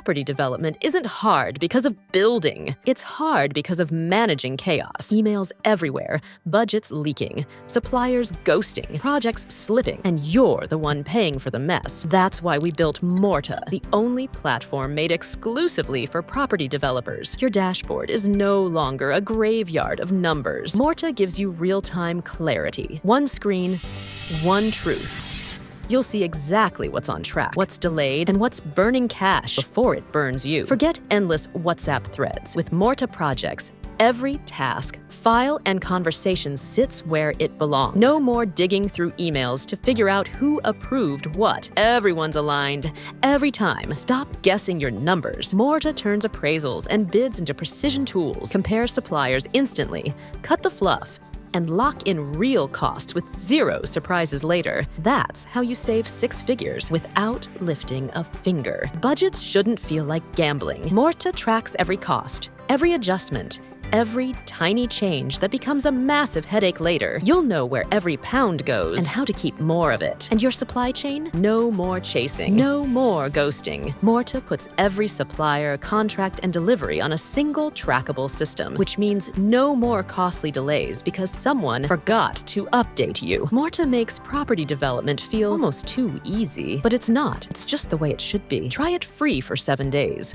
property development isn't hard because of building. It's hard because of managing chaos. Emails everywhere, budgets leaking, suppliers ghosting, projects slipping, and you're the one paying for the mess. That's why we built Morta, the only platform made exclusively for property developers. Your dashboard is no longer a graveyard of numbers. Morta gives you real-time clarity. One screen, one truth. You'll see exactly what's on track, what's delayed, and what's burning cash before it burns you. Forget endless WhatsApp threads. With Morta projects, every task, file, and conversation sits where it belongs. No more digging through emails to figure out who approved what. Everyone's aligned, every time. Stop guessing your numbers. Morta turns appraisals and bids into precision tools. Compare suppliers instantly, cut the fluff, and lock in real costs with zero surprises later. That's how you save 6 figures without lifting a finger. Budgets shouldn't feel like gambling. Morta tracks every cost, every adjustment, every tiny change that becomes a massive headache later. You'll know where every pound goes and how to keep more of it. And your supply chain? No more chasing. No more ghosting. Morta puts every supplier, contract, and delivery on a single trackable system, which means no more costly delays because someone forgot to update you. Morta makes property development feel almost too easy, but it's not. It's just the way it should be. Try it free for 7 days.